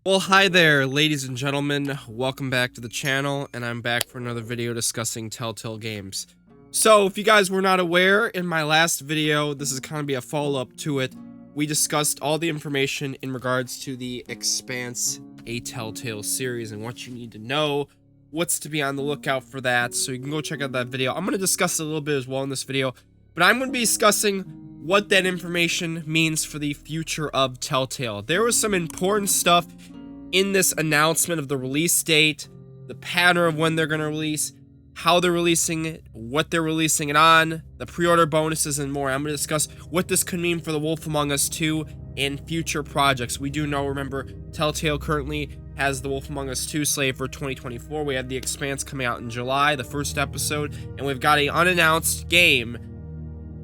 Well, hi there, ladies and gentlemen. Welcome back to the channel, and I'm back for another video discussing Telltale Games. So, if you guys were not aware, in my last video, this is kind of be a follow-up to it, we discussed all the information in regards to the Expanse A Telltale Series and what you need to know, what's to be on the lookout for that, so you can go check out that video. I'm going to discuss it a little bit as well in this video, but I'm going to be discussing what that information means for the future of Telltale. There was some important stuff in this announcement of the release date, the pattern of when they're going to release, how they're releasing it, what they're releasing it on, the pre-order bonuses, and more. I'm going to discuss what this could mean for The Wolf Among Us 2 and future projects. We do know, remember, Telltale currently has The Wolf Among Us 2 slated for 2024. We have The Expanse coming out in July, the first episode, and we've got an unannounced game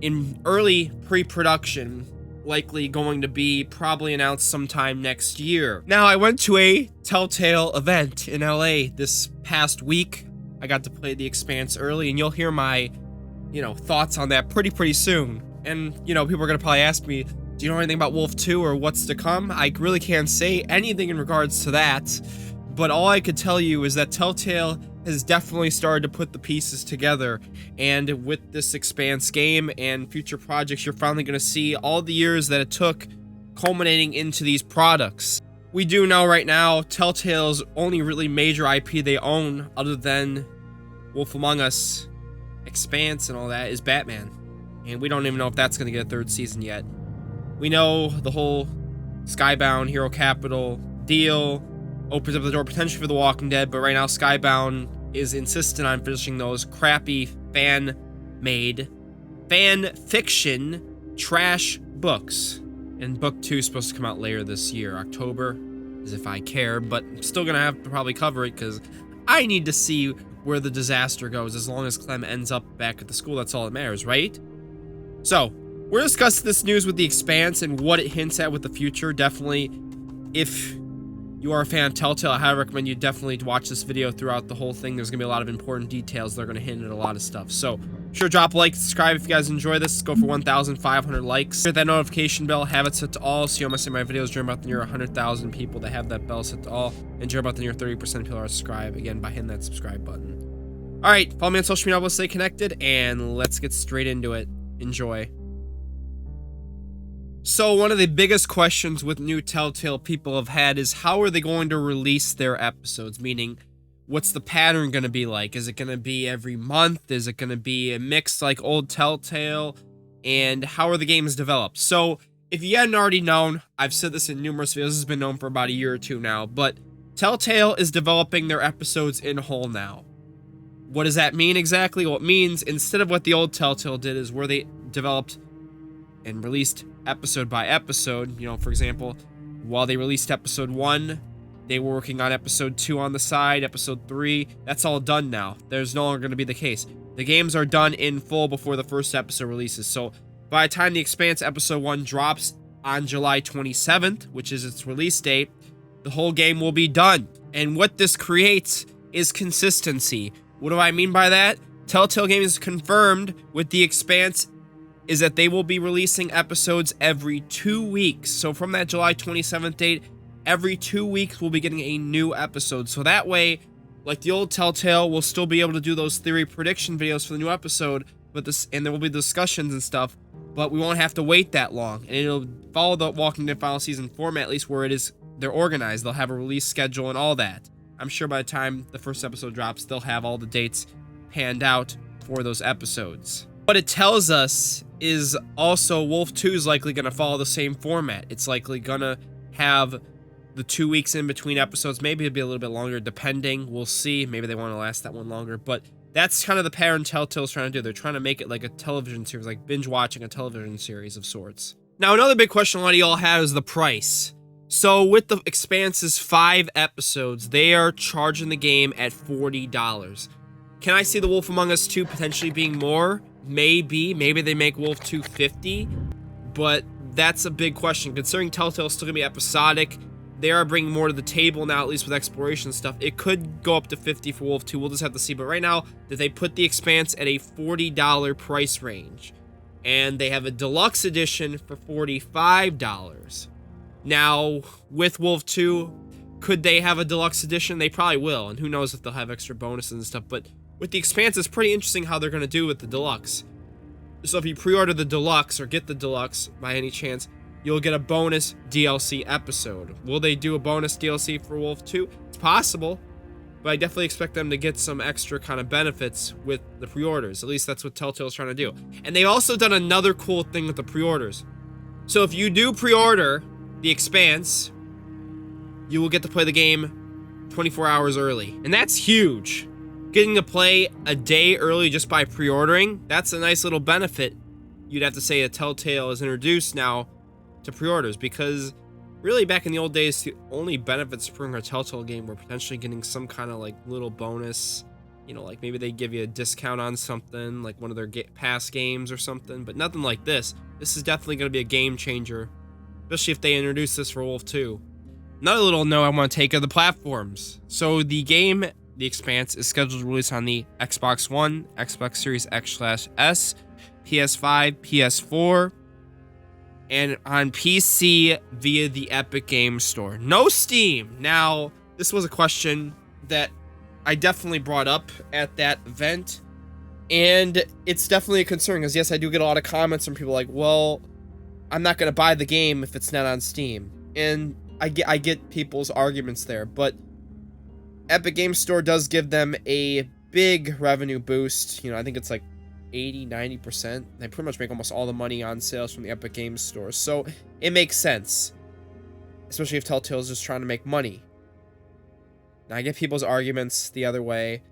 in early pre-production, likely going to be probably announced sometime next year. Now, I went to a Telltale event in LA this past week. I got to play The Expanse early, and you'll hear my, thoughts on that pretty soon. And, people are going to probably ask me, do you know anything about Wolf 2 or what's to come? I really can't say anything in regards to that, but all I could tell you is that Telltale has definitely started to put the pieces together, and with this Expanse game and future projects, you're finally going to see all the years that it took culminating into these products. We do know right now Telltale's only really major IP they own, other than Wolf Among Us, Expanse, and all that, is Batman, and we don't even know if that's going to get a third season yet. We know the whole Skybound Hero Capital deal opens up the door potentially for The Walking Dead, but right now Skybound is insistent on finishing those crappy fan-made, fan-fiction trash books. And book 2 is supposed to come out later this year, October, as if I care, but I'm still gonna have to probably cover it because I need to see where the disaster goes. As long as Clem ends up back at the school, that's all that matters, right? So, we're discussing this news with The Expanse and what it hints at with the future. Definitely, if you are a fan of Telltale, I highly recommend you definitely watch this video throughout the whole thing. There's going to be a lot of important details. They're going to hint at a lot of stuff. So, sure, drop a like, subscribe if you guys enjoy this. Let's go for 1,500 likes. Hit that notification bell, have it set to all, so you don't miss any of my videos. Join about the near 100,000 people that have that bell set to all. And join about the near 30% of people are subscribed, again, by hitting that subscribe button. Alright, follow me on social media, let's stay connected, and let's get straight into it. Enjoy. So one of the biggest questions with new Telltale people have had is how are they going to release their episodes? Meaning, what's the pattern going to be like? Is it going to be every month? Is it going to be a mix like old Telltale? And how are the games developed? So if you hadn't already known, I've said this in numerous videos, this has been known for about a year or two now, but Telltale is developing their episodes in whole now. What does that mean exactly? Well, it means instead of what the old Telltale did is where they developed and released episode by episode, for example, while they released episode 1, they were working on episode 2 on the side, episode 3, that's all done now. There's no longer going to be the case. The games are done in full before the first episode releases, so by the time The Expanse episode 1 drops on July 27th, which is its release date, the whole game will be done. And what this creates is consistency. What do I mean by that? Telltale Games confirmed with The Expanse is that they will be releasing episodes every 2 weeks. So from that July 27th date, every 2 weeks we'll be getting a new episode. So that way, like the old Telltale, we'll still be able to do those theory prediction videos for the new episode, and there will be discussions and stuff, but we won't have to wait that long. And it'll follow the Walking Dead final season format, at least where they're organized. They'll have a release schedule and all that. I'm sure by the time the first episode drops, they'll have all the dates panned out for those episodes. What it tells us is also Wolf 2 is likely going to follow the same format. It's likely going to have the 2 weeks in between episodes. Maybe it'll be a little bit longer, depending. We'll see. Maybe they want to last that one longer. But that's kind of the pattern Telltale's trying to do. They're trying to make it like a television series, like binge-watching a television series of sorts. Now, another big question a lot of y'all have is the price. So with The Expanse's 5 episodes, they are charging the game at $40. Can I see The Wolf Among Us 2 potentially being more? Maybe they make Wolf 2 $50, but that's a big question. Considering Telltale's still gonna be episodic, they are bringing more to the table now, at least with exploration stuff. It could go up to $50 for Wolf 2, we'll just have to see. But right now, that they put The Expanse at a $40 price range, and they have a deluxe edition for $45. Now, with Wolf 2, Could they have a deluxe edition? They probably will, and who knows if they'll have extra bonuses and stuff. But with the Expanse, it's pretty interesting how they're going to do with the deluxe. So if you pre-order the deluxe or get the deluxe by any chance, you'll get a bonus DLC episode. Will they do a bonus DLC for Wolf 2? It's possible, but I definitely expect them to get some extra kind of benefits with the pre-orders. At least that's what Telltale's trying to do. And they've also done another cool thing with the pre-orders. So if you do pre-order the Expanse, you will get to play the game 24 hours early. And that's huge. Getting to play a day early just by pre-ordering, that's a nice little benefit. You'd have to say that Telltale is introduced now to pre-orders, because really back in the old days, the only benefits for a Telltale game were potentially getting some kind of like little bonus. You know, like maybe they give you a discount on something, like one of their past games or something, but nothing like this. This is definitely going to be a game changer, especially if they introduce this for Wolf 2. Another little note I want to take are the platforms. So the game, The Expanse, is scheduled to release on the Xbox One, Xbox Series X/S, PS5, PS4, and on PC via the Epic Games Store. No Steam. Now, this was a question that I definitely brought up at that event, and it's definitely a concern, because yes, I do get a lot of comments from people like, well, I'm not going to buy the game if it's not on Steam. And I get people's arguments there, but Epic Games Store does give them a big revenue boost. You know, I think it's like 80-90%. They pretty much make almost all the money on sales from the Epic Games Store, so it makes sense, especially if Telltale's just trying to make money. Now, I get people's arguments the other way.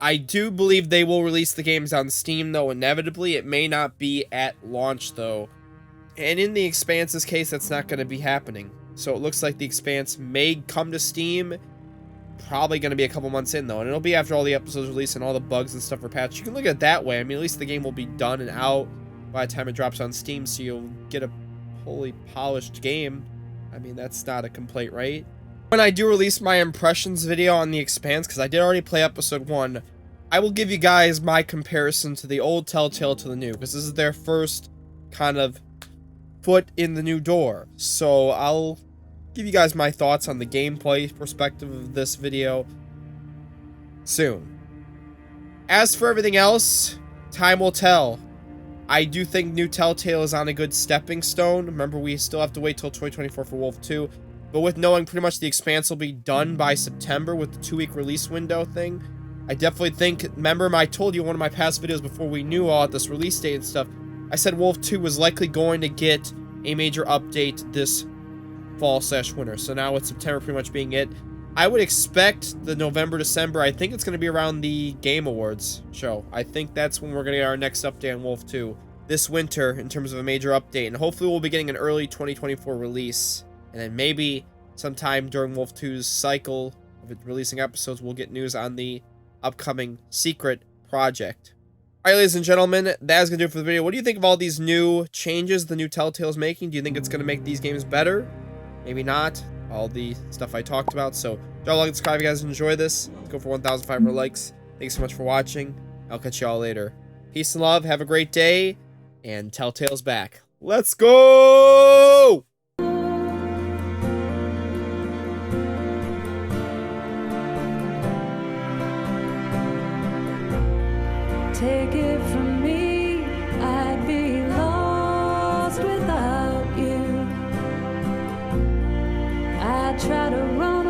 I do believe they will release the games on Steam, though, inevitably. It may not be at launch, though. And in the Expanse's case, that's not going to be happening. So it looks like the Expanse may come to Steam. Probably going to be a couple months in, though. And it'll be after all the episodes release and all the bugs and stuff are patched. You can look at it that way. I mean, at least the game will be done and out by the time it drops on Steam, so you'll get a fully polished game. I mean, that's not a complaint, right? When I do release my impressions video on the Expanse, because I did already play episode 1, I will give you guys my comparison to the old Telltale to the new, because this is their first kind of foot in the new door. So I'll give you guys my thoughts on the gameplay perspective of this video soon. As for everything else, time will tell. I do think new Telltale is on a good stepping stone. Remember, we still have to wait till 2024 for Wolf 2. But with knowing pretty much the Expanse will be done by September with the 2-week release window thing, I definitely think, remember I told you in one of my past videos before we knew all this release date and stuff, I said Wolf 2 was likely going to get a major update this fall/winter. So now with September pretty much being it, I would expect the November, December, I think it's going to be around the Game Awards show. I think that's when we're going to get our next update on Wolf 2 this winter in terms of a major update. And hopefully we'll be getting an early 2024 release. And then maybe sometime during Wolf 2's cycle of it releasing episodes, we'll get news on the upcoming secret project. Alright, ladies and gentlemen, that is going to do it for the video. What do you think of all these new changes the new Telltale's making? Do you think it's going to make these games better? Maybe not. All the stuff I talked about. So, drop a like and subscribe if you guys enjoy this. Let's go for 1,500 likes. Thanks so much for watching. I'll catch y'all later. Peace and love. Have a great day. And Telltale's back. Let's go! Take it from me, I'd be lost without you. I try to run